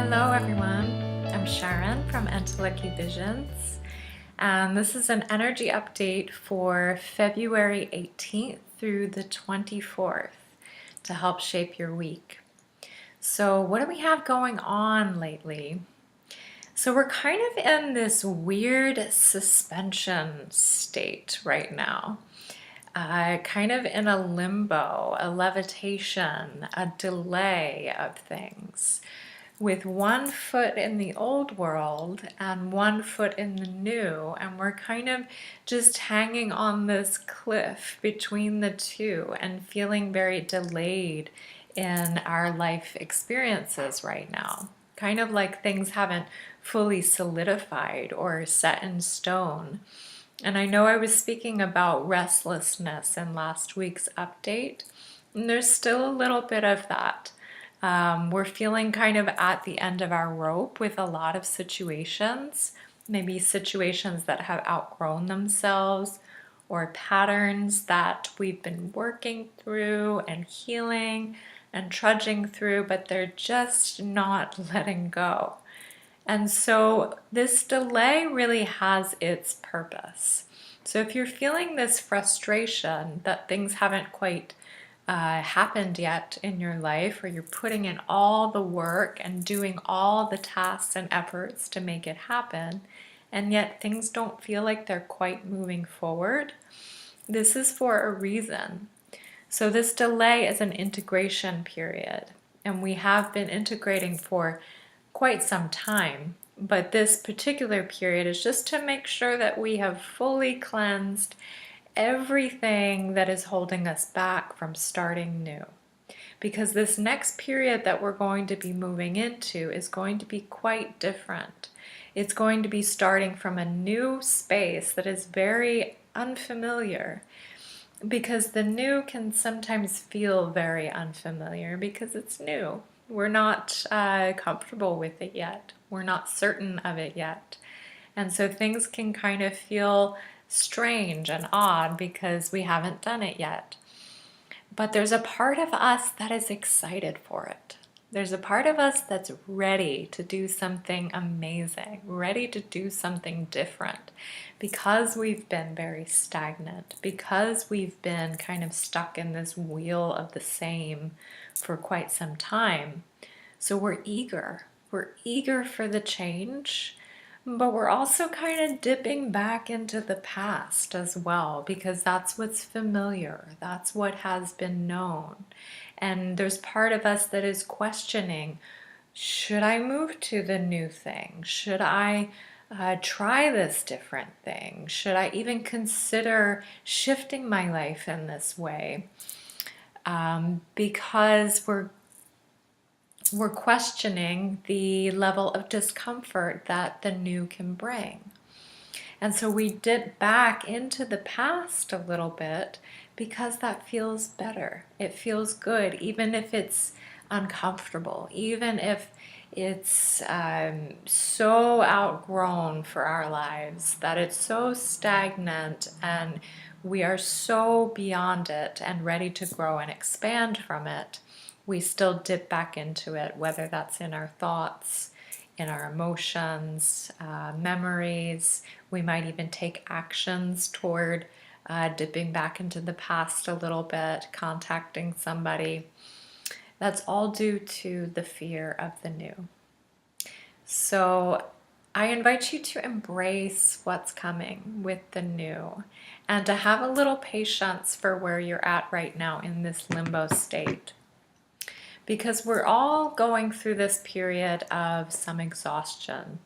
Hello everyone, I'm Sharon from Entelechy Visions, and this is an energy update for February 18th through the 24th to help shape your week. So what do we have going on lately? So we're kind of in this weird suspension state right now. Kind of in a limbo, a levitation, a delay of things, with one foot in the old world and one foot in the new, and we're kind of just hanging on this cliff between the two and feeling very delayed in our life experiences right now. Kind of like things haven't fully solidified or set in stone. And I know I was speaking about restlessness in last week's update, and there's still a little bit of that. We're feeling kind of at the end of our rope with a lot of situations, maybe situations that have outgrown themselves or patterns that we've been working through and healing and trudging through, but they're just not letting go. And so this delay really has its purpose. So if you're feeling this frustration that things haven't quite happened yet in your life, or you're putting in all the work and doing all the tasks and efforts to make it happen, and yet things don't feel like they're quite moving forward, this is for a reason. So this delay is an integration period, and we have been integrating for quite some time, but this particular period is just to make sure that we have fully cleansed everything that is holding us back from starting new. Because this next period that we're going to be moving into is going to be quite different. It's going to be starting from a new space that is very unfamiliar, because the new can sometimes feel very unfamiliar because it's new. We're not comfortable with it yet. We're not certain of it yet. And so things can kind of feel strange and odd because we haven't done it yet. But there's a part of us that is excited for it. There's a part of us that's ready to do something amazing, ready to do something different, because we've been very stagnant, because we've been kind of stuck in this wheel of the same for quite some time. So we're eager. We're eager for the change, but we're also kind of dipping back into the past as well, because that's what's familiar. That's what has been known. And there's part of us that is questioning, should I move to the new thing? Should I try this different thing? Should I even consider shifting my life in this way? Because we're questioning the level of discomfort that the new can bring. And so we dip back into the past a little bit because that feels better. It feels good, even if it's uncomfortable, even if it's so outgrown for our lives that it's so stagnant and we are so beyond it and ready to grow and expand from it. We still dip back into it, whether that's in our thoughts, in our emotions, memories. We might even take actions toward dipping back into the past a little bit, contacting somebody. That's all due to the fear of the new. So I invite you to embrace what's coming with the new and to have a little patience for where you're at right now in this limbo state. Because we're all going through this period of some exhaustion.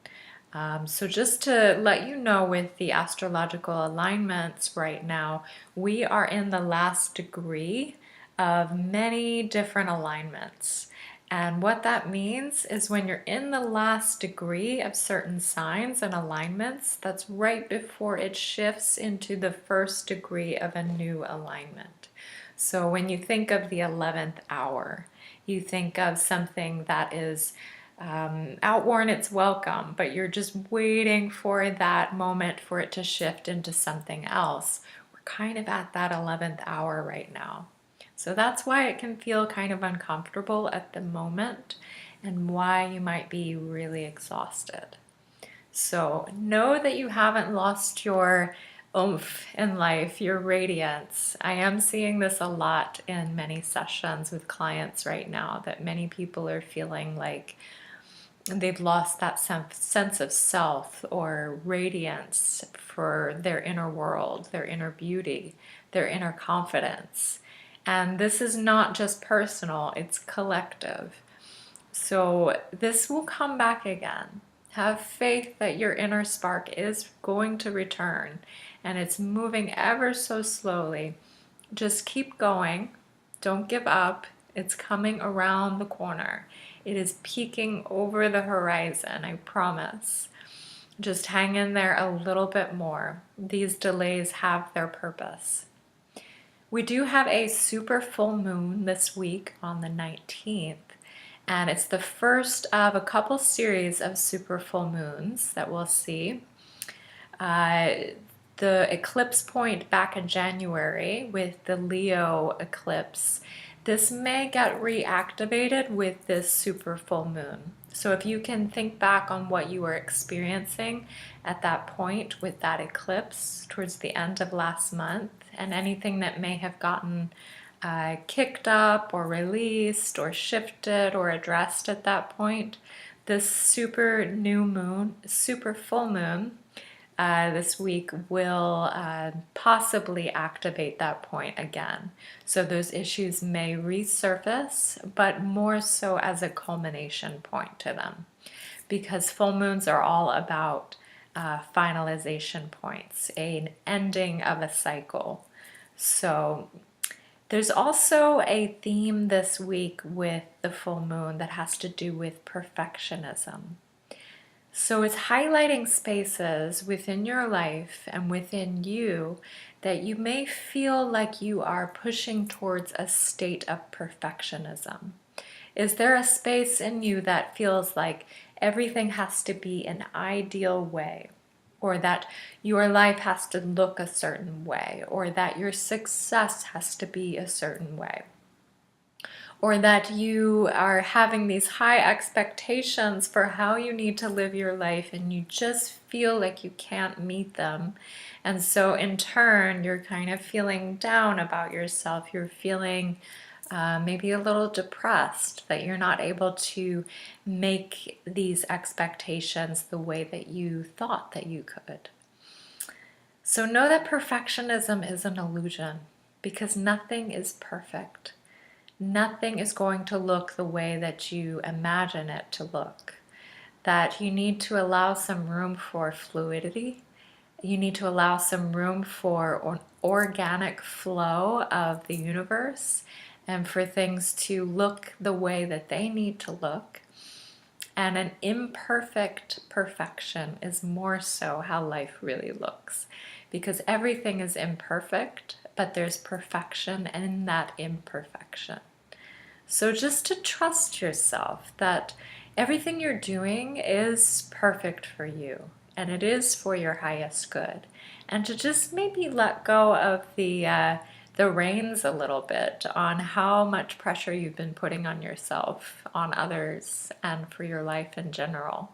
So just to let you know, with the astrological alignments right now, we are in the last degree of many different alignments. And what that means is when you're in the last degree of certain signs and alignments, that's right before it shifts into the first degree of a new alignment. So when you think of the 11th hour, you think of something that is outworn its welcome, but you're just waiting for that moment for it to shift into something else. We're kind of at that 11th hour right now. So that's why it can feel kind of uncomfortable at the moment. and why you might be really exhausted. So know that you haven't lost your oomph in life, your radiance. I am seeing this a lot in many sessions with clients right now, that many people are feeling like they've lost that sense of self or radiance for their inner world, their inner beauty, their inner confidence. And this is not just personal, it's collective. So this will come back again. Have faith that your inner spark is going to return, and it's moving ever so slowly. Just keep going. Don't give up. It's coming around the corner. It is peeking over the horizon, I promise. Just hang in there a little bit more. These delays have their purpose. We do have a super full moon this week on the 19th, and it's the first of a couple series of super full moons that we'll see. The eclipse point back in January with the Leo eclipse, this may get reactivated with this super full moon. So if you can think back on what you were experiencing at that point with that eclipse towards the end of last month, and anything that may have gotten kicked up or released or shifted or addressed at that point, this super full moon this week will possibly activate that point again. So those issues may resurface, but more so as a culmination point to them, because full moons are all about finalization points, an ending of a cycle. So there's also a theme this week with the full moon that has to do with perfectionism. So it's highlighting spaces within your life and within you that you may feel like you are pushing towards a state of perfectionism. Is there a space in you that feels like everything has to be an ideal way, or that your life has to look a certain way, or that your success has to be a certain way? Or that you are having these high expectations for how you need to live your life and you just feel like you can't meet them. And so in turn, you're kind of feeling down about yourself. You're feeling maybe a little depressed that you're not able to make these expectations the way that you thought that you could. So know that perfectionism is an illusion, because nothing is perfect. Nothing is going to look the way that you imagine it to look. That you need to allow some room for fluidity. You need to allow some room for an organic flow of the universe, and for things to look the way that they need to look. And an imperfect perfection is more so how life really looks, because everything is imperfect, but there's perfection in that imperfection. So just to trust yourself that everything you're doing is perfect for you and it is for your highest good, and to just maybe let go of the reins a little bit on how much pressure you've been putting on yourself, on others, and for your life in general.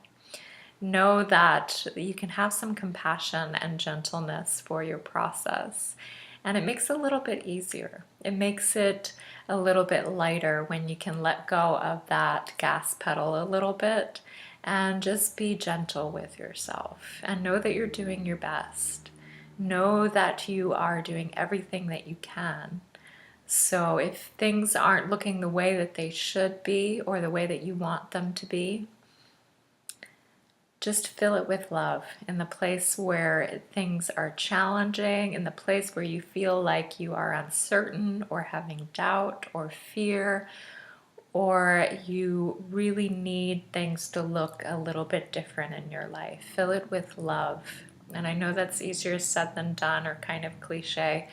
Know that you can have some compassion and gentleness for your process, and it makes it a little bit easier. It makes it a little bit lighter when you can let go of that gas pedal a little bit and just be gentle with yourself, and know that you're doing your best. Know that you are doing everything that you can. So if things aren't looking the way that they should be or the way that you want them to be, just fill it with love. In the place where things are challenging, in the place where you feel like you are uncertain or having doubt or fear, or you really need things to look a little bit different in your life, fill it with love. And I know that's easier said than done, or kind of cliche,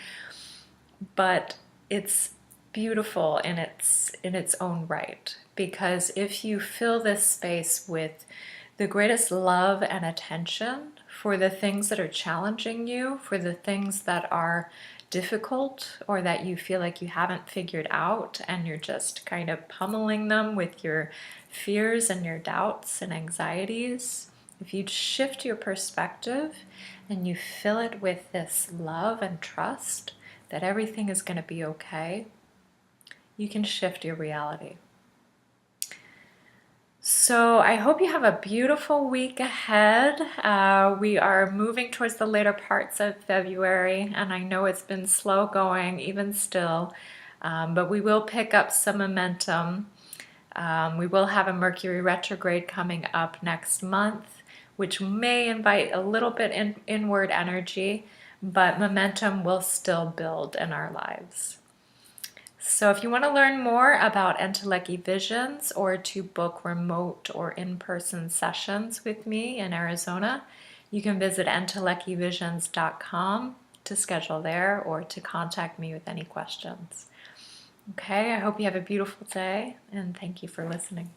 but it's beautiful in its own right. Because if you fill this space with the greatest love and attention for the things that are challenging you, for the things that are difficult or that you feel like you haven't figured out and you're just kind of pummeling them with your fears and your doubts and anxieties, if you shift your perspective and you fill it with this love and trust that everything is going to be okay, you can shift your reality. So I hope you have a beautiful week ahead. We are moving towards the later parts of February, and I know it's been slow going even still, but we will pick up some momentum. We will have a Mercury retrograde coming up next month, which may invite a little bit inward energy, but momentum will still build in our lives. So if you want to learn more about Entelechy Visions or to book remote or in-person sessions with me in Arizona, you can visit entelechyvisions.com to schedule there or to contact me with any questions. Okay, I hope you have a beautiful day, and thank you for listening.